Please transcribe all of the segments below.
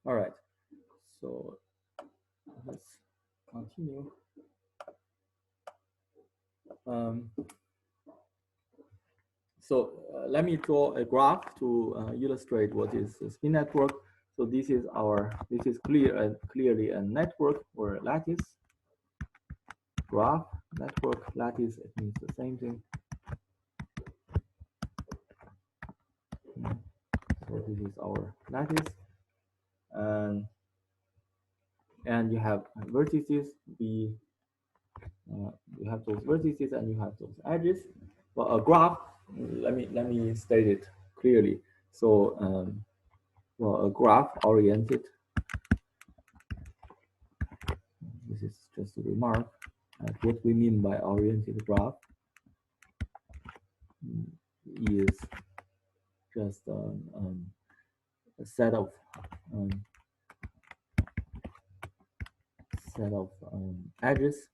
All right, so let's continue. Let me draw a graph to illustrate what is a spin network. So this is clearly a network or a lattice graph. Network lattice, it means the same thing. So this is our lattice, and you have vertices. You have those vertices and you have those edges. Well, a graph. Let me state it clearly. So, well, a graph oriented. This is just a remark at what we mean by oriented graph is just a set of edges,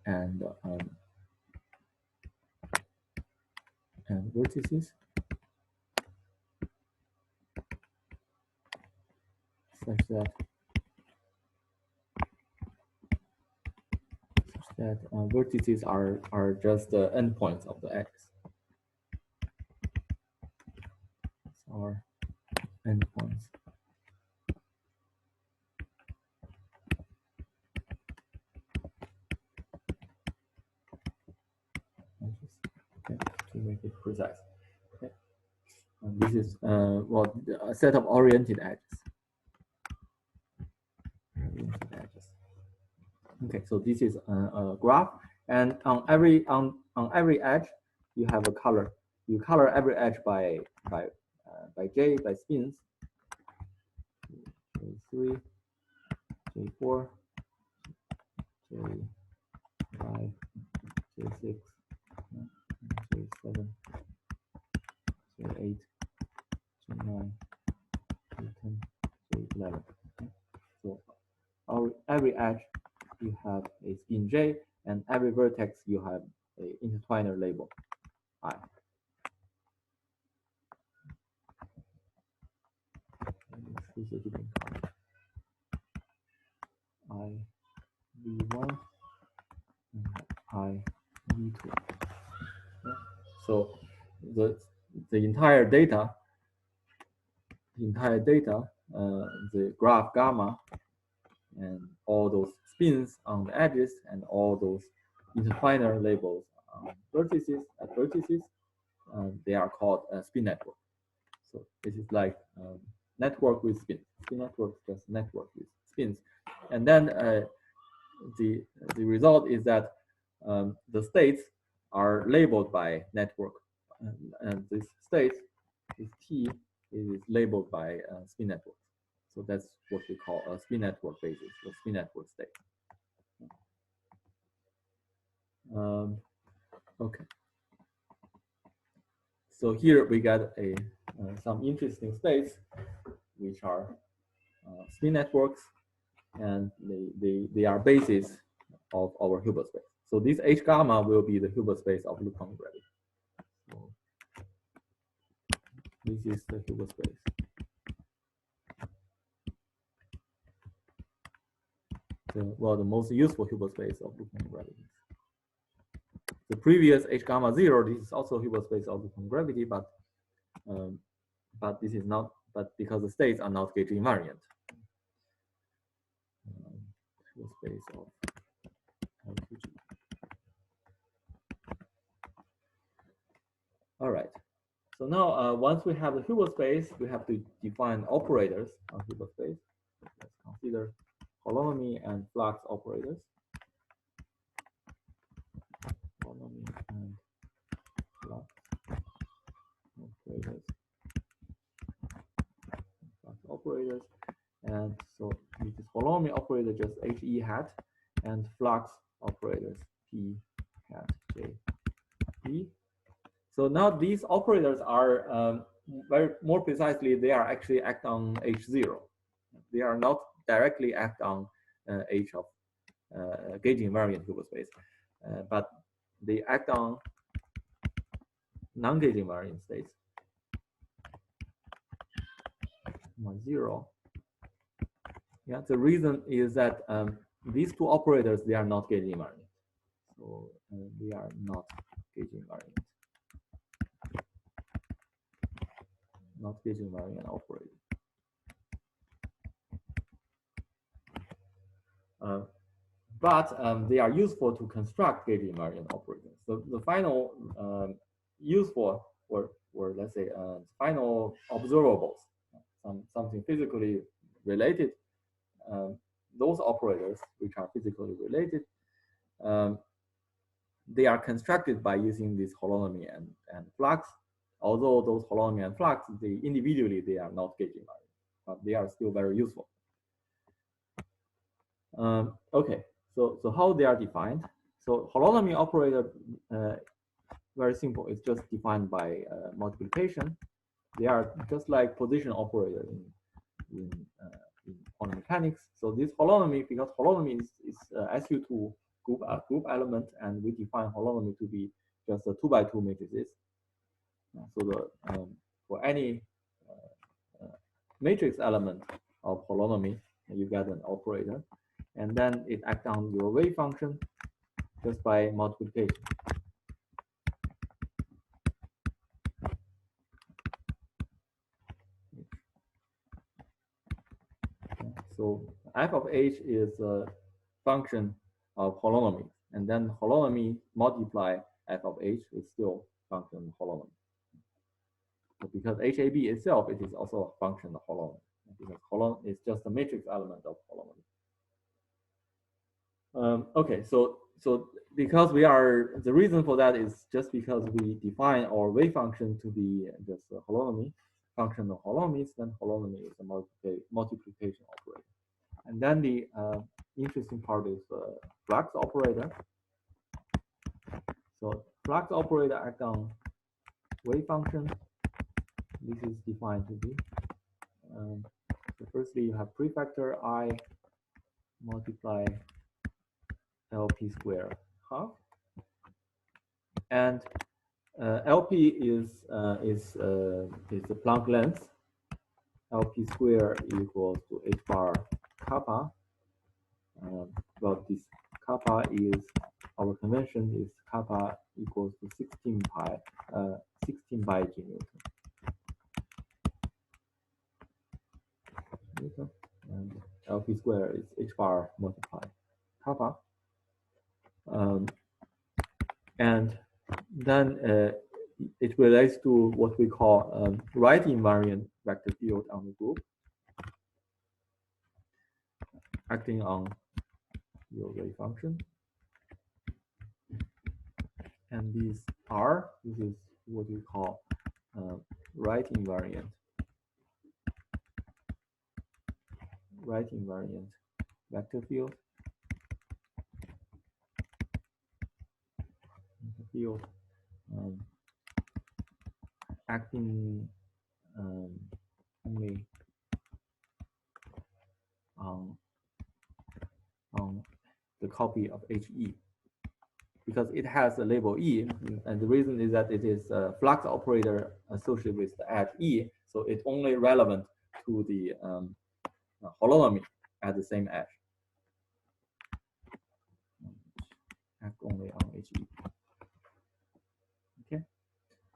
and vertices, such that vertices are just the endpoints of the edges. Are endpoints. Okay, to make it precise. Okay. And this is well, a set of oriented edges. Okay, so this is a graph, and on every edge, you have a color. You color every edge by J, by spins. J3, J4, J5, J6, J7, J8, J9, J10, J11. So every edge you have a spin J, and every vertex you have a intertwiner label I. I V1 and I V2. Okay. So the entire data, the graph gamma, and all those spins on the edges, and all those intertwiner labels on vertices, they are called a spin network. So this is like network with spins. Spin network is just network with spins, and then the result is that the states are labeled by network, and this state, this T, is labeled by spin network. So that's what we call a spin network basis, or spin network state. Okay. So here we got some interesting states, which are spin networks, and they are bases of our Hilbert space. So this H gamma will be the Hilbert space of loop gravity. So this is the Hilbert space. Well, the most useful Hilbert space of loop gravity. The previous H gamma 0, this is also Hilbert space of loop gravity, but this is not. But because the states are not gauge invariant. Hilbert space of L2G. All right. So now, once we have the Hilbert space, we have to define operators on Hilbert space. Let's consider holonomy and flux operators. Holonomy and flux operators. Flux operators. And so with this holonomy operator, just HE hat, and flux operators, P hat, J, E. So now these operators are more precisely, they are actually act on H0. They are not directly act on H of gauge invariant Hilbert space, but they act on non-gauge invariant states, 0. Yeah, the reason is that these two operators, they are not gauge invariant. So they are not gauge invariant. Not gauge invariant operator. But they are useful to construct gauge invariant operators. So the final useful or let's say final observables, something physically related, those operators which are physically related, they are constructed by using this holonomy and flux. Although those holonomy and flux, individually they are not gauge invariant, but they are still very useful. Okay, so how they are defined? So holonomy operator, very simple. It's just defined by multiplication. They are just like position operator in quantum mechanics. So this holonomy, because holonomy is SU2 group element, and we define holonomy to be just a 2x2 matrices. So for any matrix element of holonomy, you get an operator, and then it acts on your wave function just by multiplication. So f of h is a function of holonomy, and then holonomy multiply f of h is still function of holonomy. So because HAB itself, it is also a function of holonomy, because holonomy is just a matrix element of holonomy. Okay, so because the reason for that is just because we define our wave function to be just a holonomy, function of holonomies, then holonomy is a multiplication operator. And then the interesting part is flux operator. So flux operator acts on wave function. This is defined to be. So firstly, you have prefactor I multiply LP square half, and LP is the Planck length. LP square equals to h bar kappa. Well, this kappa is, our convention is kappa equals to 16 pi G Newton. And LP square is h bar multiplied kappa. And then it relates to what we call right invariant vector field on the group, acting on your wave function. And these R, this is what we call right invariant vector field. Acting only on the copy of HE, because it has a label E, and the reason is that it is a flux operator associated with the edge E, so it's only relevant to the holonomy at the same edge. Act only on HE. Okay,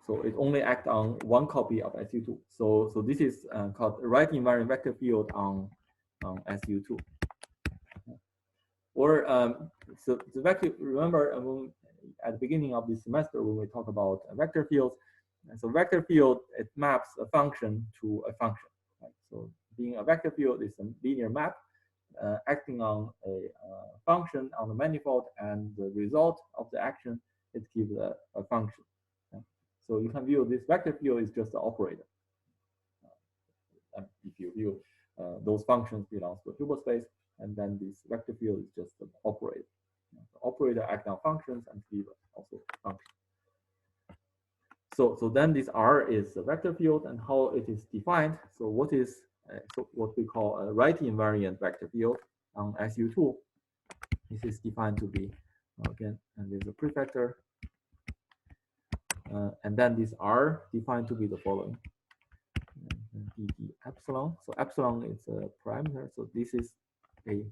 so it only acts on one copy of SU2. So this is called right invariant vector field on SU2. Or so the vector. Remember at the beginning of this semester when we talk about vector fields. And so vector field, it maps a function to a function. Right? So being a vector field is a linear map acting on a function on the manifold, and the result of the action, it gives a function. Okay? So you can view this vector field is just the operator. If you view those functions belongs to a Hilbert space, and then this vector field is just the operator. The operator acts on functions and give also function. So then this R is a vector field, and how it is defined. So what is what we call a right invariant vector field on SU2? This is defined to be again, and there's a prefactor and then this R defined to be the following. dd epsilon. So epsilon is a parameter. So this is a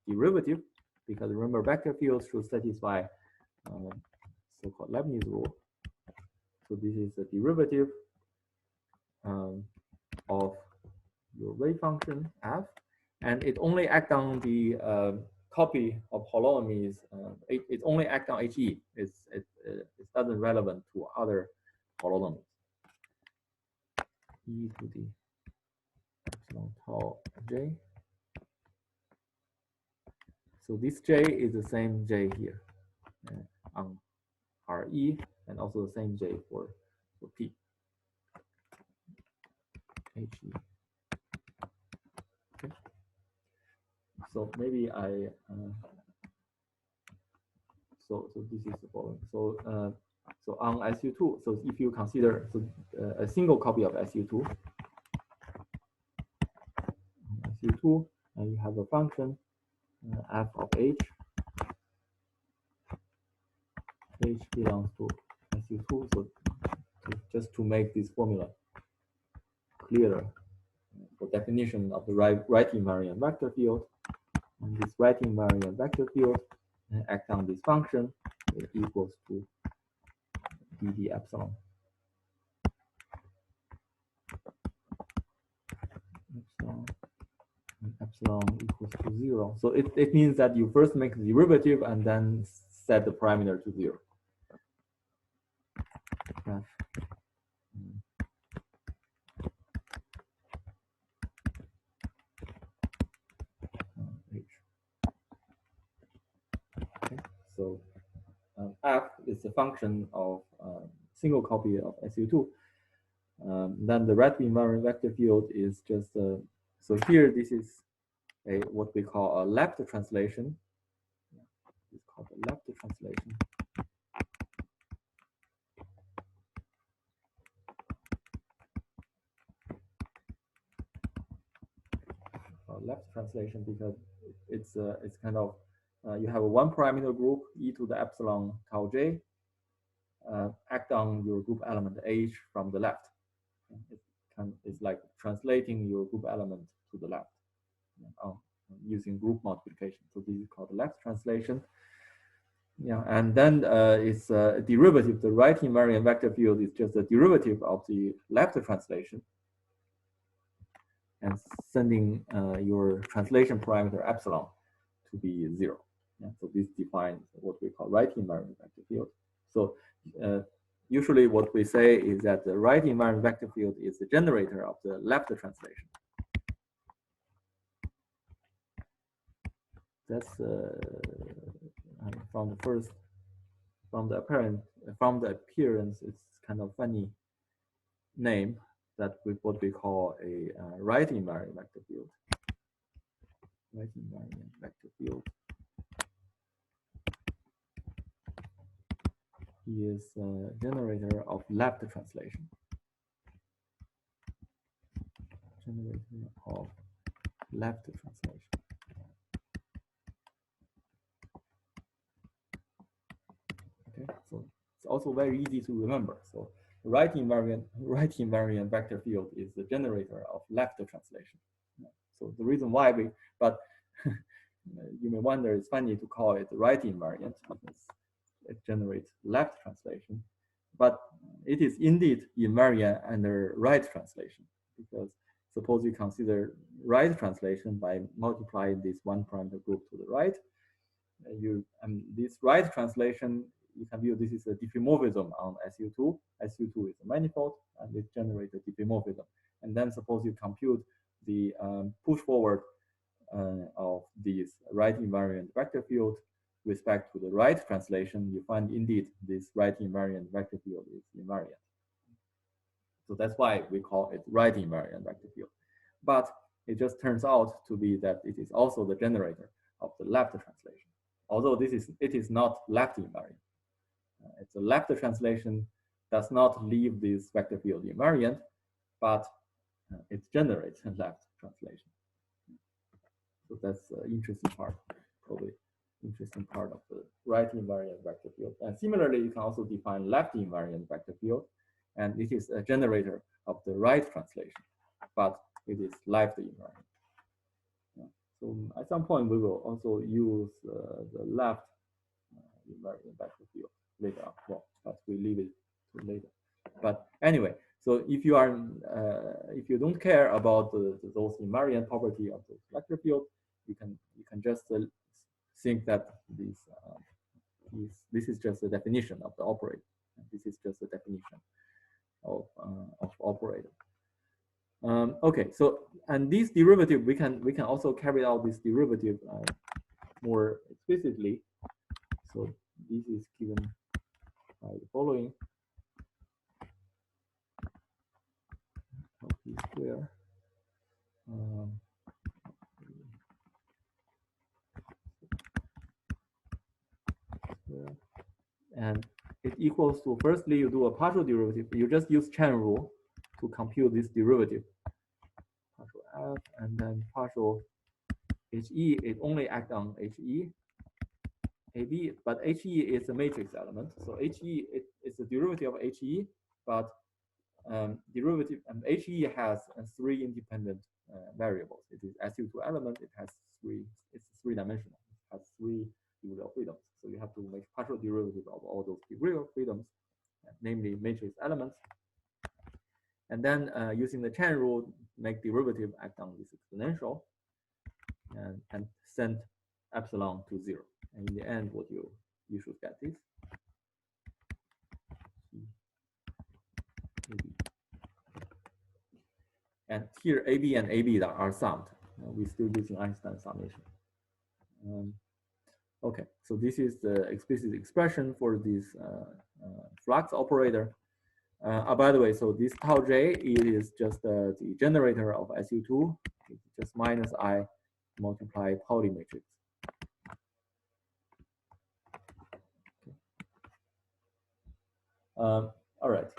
derivative, because remember vector fields should satisfy so-called Leibniz rule. So this is a derivative of your wave function f, and it only acts on the copy of holonomies. It only acts on he. It doesn't relevant to other holonomies. E to the epsilon tau j. So this j is the same j here on Re, and also the same j for p. He. Okay. So maybe I so this is the following. So on SU2, so if you consider a single copy of SU2, and you have a function f of h belongs to SU2. So just to make this formula clearer, for definition of the right invariant vector field, and this right invariant vector field acts on this function, it equals to dd epsilon. Epsilon equals to 0. So it means that you first make the derivative and then set the parameter to 0. Okay. So f is a function of single copy of SU2. Then the right invariant vector field is just so here this is what we call a left translation. It's called a left translation. Left translation because it's kind of you have a one parameter group e to the epsilon tau j act on your group element h from the left. It's like translating your group element to the left using group multiplication. So this is called left translation. Yeah, and then it's a derivative. The right invariant vector field is just a derivative of the left translation, and sending your translation parameter epsilon to be 0. Yeah, so this defines what we call right invariant vector field. So usually what we say is that the right invariant vector field is the generator of the left translation. That's from the appearance, it's kind of funny name that what we call a right invariant vector field. Right invariant vector field. He is a generator of left translation. Generator of left translation. Okay, so it's also very easy to remember. So right invariant vector field is the generator of left translation. So the reason why but you may wonder, it's funny to call it right invariant because it generates left translation, but it is indeed invariant under right translation, because suppose you consider right translation by multiplying this one parameter group to the right, this right translation, you can view this is a diffeomorphism on SU2. SU2 is a manifold, and it generates a diffeomorphism. And then suppose you compute the push forward of this right invariant vector field with respect to the right translation, you find indeed this right invariant vector field is invariant. So that's why we call it right invariant vector field. But it just turns out to be that it is also the generator of the left translation. Although it is not left invariant. It's a left translation does not leave this vector field invariant, but it generates a left translation. So that's the interesting part, probably interesting part of the right invariant vector field. And similarly, you can also define left invariant vector field, and it is a generator of the right translation, but it is left invariant. Yeah. So at some point, we will also use the left invariant vector field later on. Well, but we leave it to later. But anyway, so if you are if you don't care about those invariant property of the vector field, you can just think that this is just a definition of the operator. This is just a definition of operator. Okay, so and this derivative we can also carry out this derivative more explicitly. So this is given by the following. Square. And it equals to, firstly, you do a partial derivative. You just use chain rule to compute this derivative. Partial f, and then partial he, it only acts on he. AB, but he is a matrix element. So he is the derivative of he, but derivative and he has three independent variables. It is SU2 element. It has it's three-dimensional. It has three degree of freedoms. So you have to make partial derivative of all those degree of freedoms, namely matrix elements. And then using the chain rule, make derivative act on this exponential and send epsilon to 0. And in the end, what you should get is and here AB and AB are summed. We're still using Einstein summation. Okay, so this is the explicit expression for this flux operator. By the way, so this tau j is just the generator of SU2. It's just minus I multiply Pauli matrix. Okay. All right.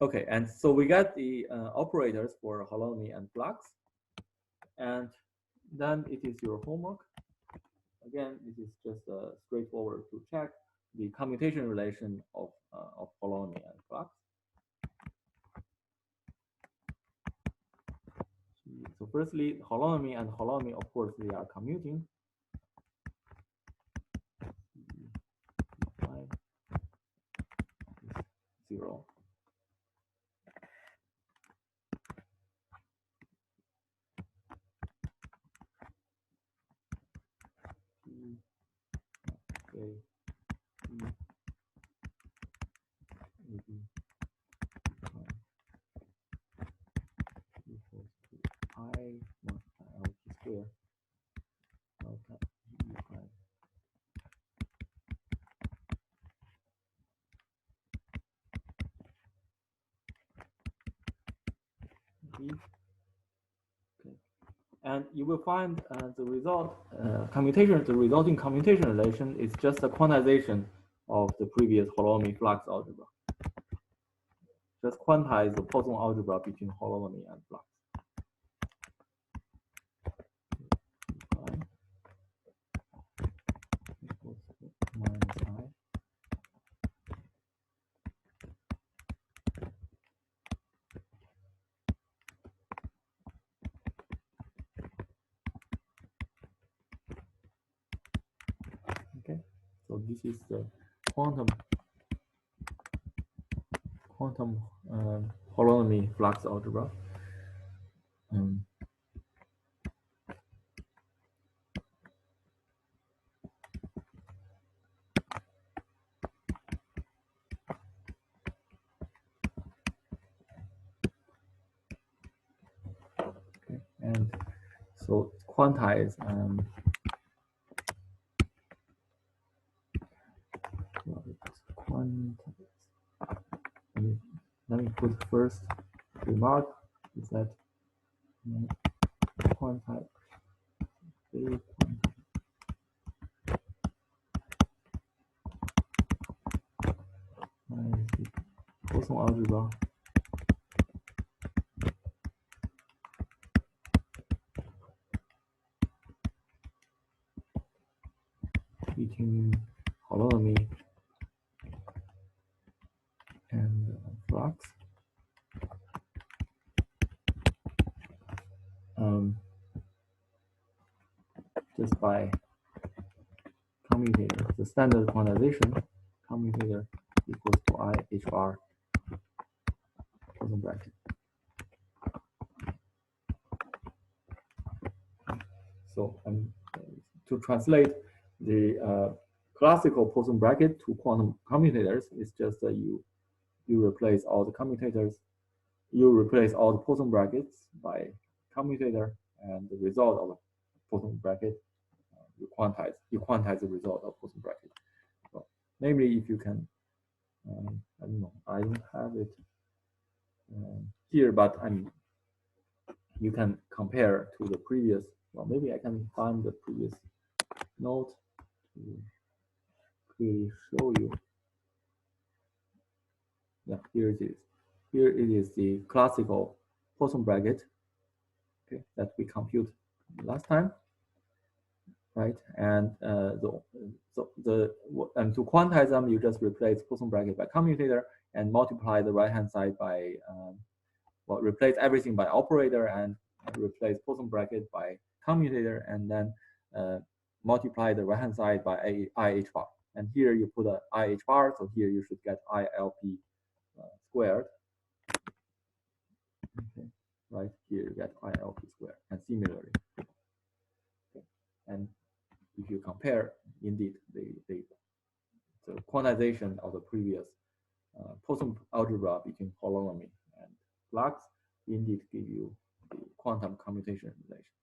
Okay, and so we got the operators for holonomy and flux, and then it is your homework. Again, this is just straightforward to check the commutation relation of holonomy and flux. So firstly, holonomy and holonomy, of course, they are commuting. Zero. Okay. Equals to I multiply LT square. Okay. Okay. And you will find the result commutation. The resulting commutation relation is just a quantization of the previous holonomy flux algebra. Just quantize the Poisson algebra between holonomy and flux. Minus I. Okay, so this is the quantum holonomy flux algebra. Okay, and so quantize let me put first remark is that quantize Poisson algebra between holonomy and flux. Just by commutator, the standard quantization commutator equals to I H bar closing bracket. So to translate the classical Poisson bracket to quantum commutators, it's just that you replace all the commutators, you replace all the Poisson brackets by commutator, and the result of the Poisson bracket you quantize the result of Poisson bracket. So namely, if you can, I don't know, I don't have it here, but you can compare to the previous. Well, maybe I can find the previous note to clearly show you. Yeah, here it is. Here it is the classical Poisson bracket, okay, that we compute last time, right? And to quantize them, you just replace Poisson bracket by commutator and multiply the right-hand side by well, replace everything by operator and replace Poisson bracket by commutator, and then multiply the right-hand side by IH bar. And here you put a IH bar, so here you should get ILP squared. Okay, right here you get ILP squared, and similarly. Okay. And if you compare, indeed, the quantization of the previous Poisson algebra between holonomy and flux indeed give you the quantum commutation relation,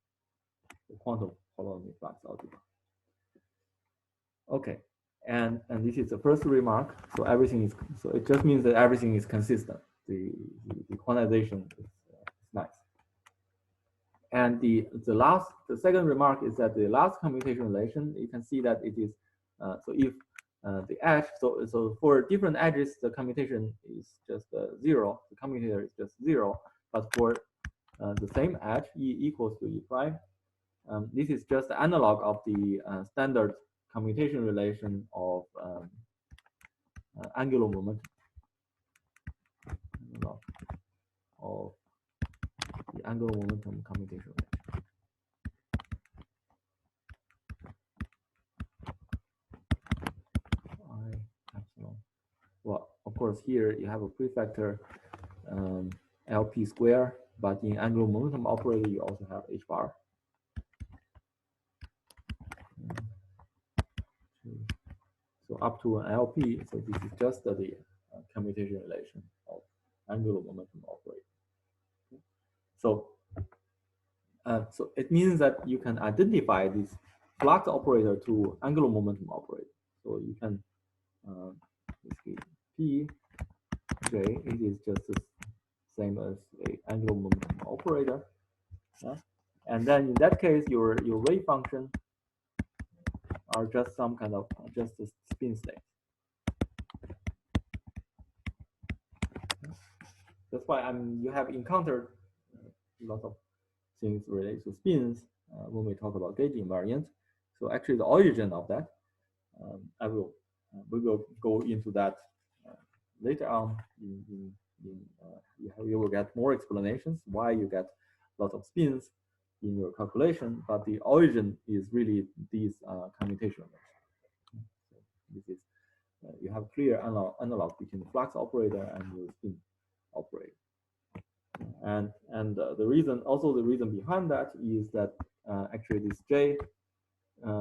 the quantum holonomy flux algebra. Okay, and this is the first remark. So everything is, so it just means that everything is consistent. The quantization is nice. And the second remark is that the last commutation relation, you can see that it is so if the edge, so for different edges, the commutation is just 0. The commutator is just 0. But for the same edge, E equals to E prime, this is just the analog of the standard commutation relation of angular momentum. Analog of the angular momentum commutation relation. Well, of course, here you have a prefactor LP square, but in angular momentum operator, you also have H bar. So up to an LP, so this is just the commutation relation of angular momentum operator. So, so it means that you can identify this flux operator to angular momentum operator. So you can P J, it is just the same as a angular momentum operator. And then in that case, your wave function are just some kind of just a spin state. That's why you have encountered lots of things related to spins when we talk about gauge invariant. So actually, the origin of that, we will go into that later on. You will get more explanations why you get lots of spins in your calculation, but the origin is really these commutation relations. So this is you have clear analog between the flux operator and the spin operator. And the reason behind that is that actually this J,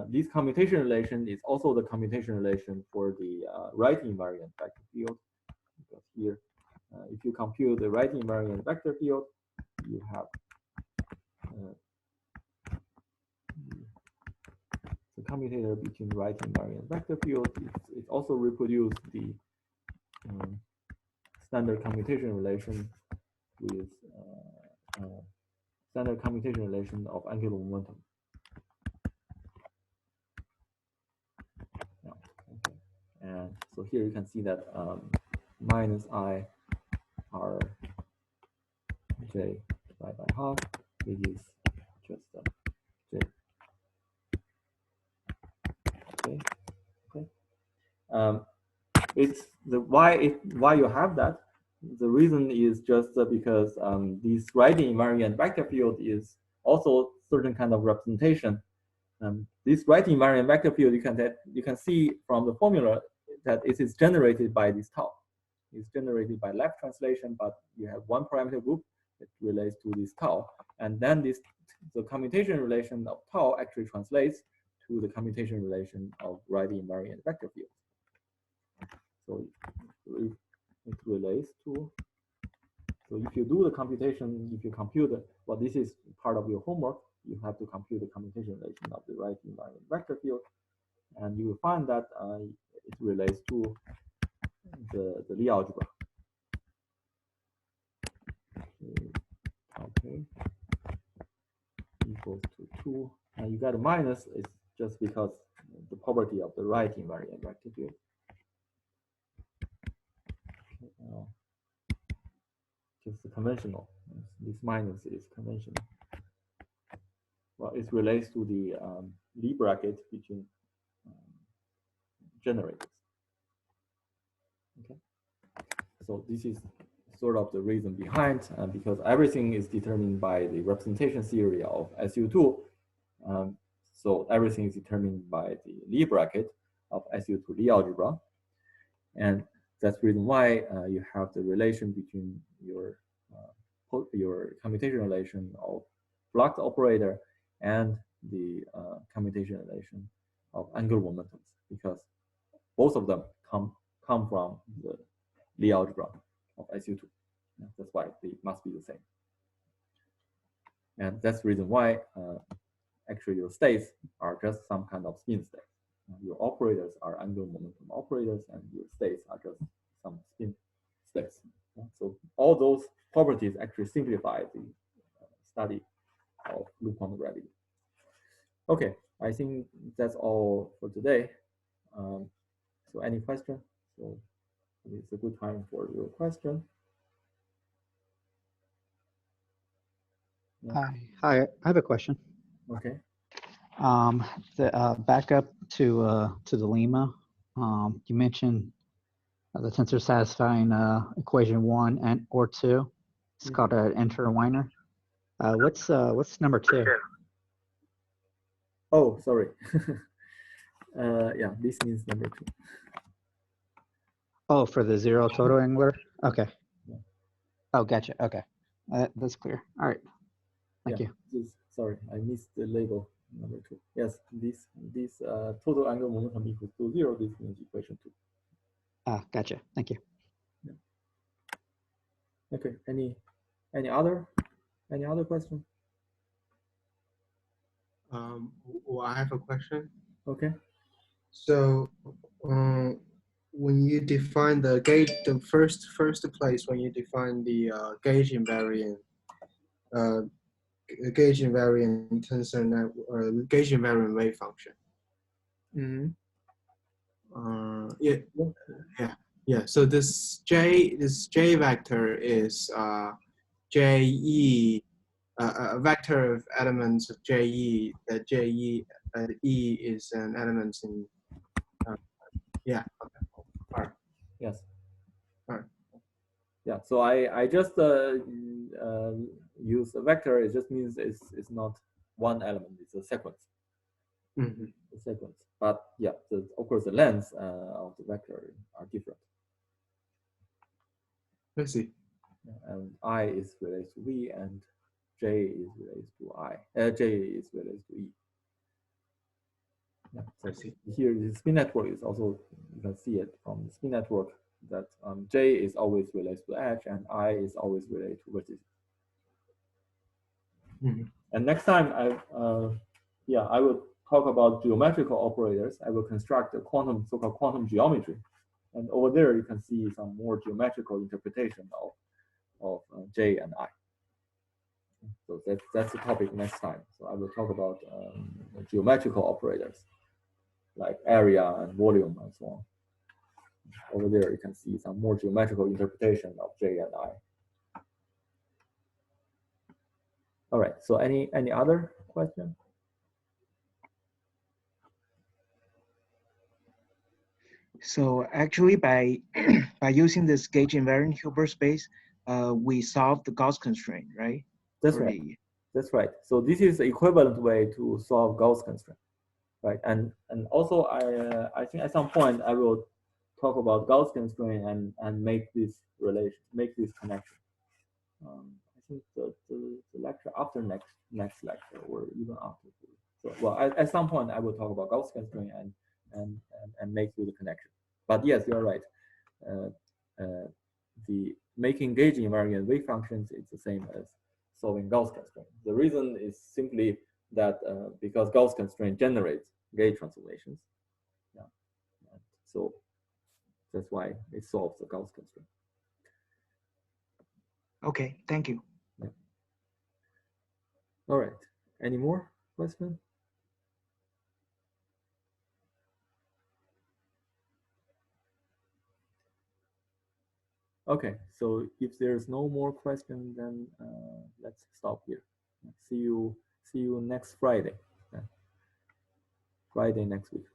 this commutation relation is also the commutation relation for the right invariant vector field. Because here, if you compute the right invariant vector field, you have the commutator between right invariant vector field. It also reproduces the standard commutation relation with standard commutation relation of angular momentum. Yeah, okay. And so here you can see that minus I R J divided by half, it is just J. Okay. It's the why you have that. The reason is just because this writing invariant vector field is also certain kind of representation. This writing invariant vector field you can see from the formula that it is generated by this tau. It's generated by left translation, but you have one parameter group that relates to this tau, and then the commutation relation of tau actually translates to the commutation relation of writing invariant vector field. So it relates to. So if you do the computation, if you compute, well, this is part of your homework. You have to compute the commutation relation of the right invariant vector field, and you will find that it relates to the Lie algebra. Okay, equals to 2, and you got a minus. It's just because the property of the right invariant vector field. Okay, just conventional. This minus is conventional. Well, it relates to the Lie bracket between generators. Okay, so this is sort of the reason behind, because everything is determined by the representation theory of SU2. So everything is determined by the Lie bracket of SU2 Lie algebra, and that's the reason why you have the relation between your commutation relation of flux operator and the commutation relation of angular momentums, because both of them come from the Lie algebra of SU2. That's why they must be the same. And that's the reason why actually your states are just some kind of spin states. Your operators are angular momentum operators, and your states are just some spin states. So all those properties actually simplify the study of loop quantum gravity. Okay, I think that's all for today. So any question? So it's a good time for your question. Yeah. Hi, I have a question. Okay. Back up to the lemma. You mentioned the tensor satisfying equation 1 and or 2. It's called an interwiner. What's number 2? Oh, sorry. Yeah, this means number 2. Oh, for the zero total angular? Okay. Yeah. Oh, gotcha. Okay. That's clear. All right. Thank you. Sorry, I missed the label number 2. Yes, this total angular momentum equals to 0. This means equation 2. Ah, gotcha. Thank you. Yeah. Okay. Any other question? Well, I have a question. Okay. So, when you define the first place when you define the gauge invariant tensor network, gauge invariant wave function. Mm-hmm. Yeah. So this J vector is JE. A vector of elements of JE, that JE E is an element in, yeah, okay. All right. Yes. All right. Yeah, so I just use a vector. It just means it's not one element, it's a sequence. Mm-hmm. A sequence. But yeah, of course the lengths of the vector are different. Let's see. And I is related to V, and J is related to I. J is related to E. Yeah, so here the spin network is also, you can see it from the spin network that J is always related to edge and I is always related to vertices. Mm-hmm. And next time I will talk about geometrical operators. I will construct a so-called quantum geometry, and over there you can see some more geometrical interpretation of J and I. So that's the topic next time. So I will talk about geometrical operators like area and volume and so on. Over there you can see some more geometrical interpretation of J and I. All right, so any other question? So actually, by by using this gauge invariant Hilbert space, we solve the Gauss constraint, right? That's For right. the- That's right. So this is the equivalent way to solve Gauss constraint, right? And also I think at some point I will talk about Gauss constraint and make this relation, make this connection. I think the lecture after next lecture or even after. So well, at some point I will talk about Gauss constraint and make you the connection. But yes, you're right. Uh, the making gauge invariant wave functions is the same as solving Gauss constraint. The reason is simply that because Gauss constraint generates gauge transformations. Yeah. And so that's why it solves the Gauss constraint. Okay, thank you. Yeah. All right. Any more questions? Okay, so if there's no more question, then let's stop here. See you next Friday. Friday next week.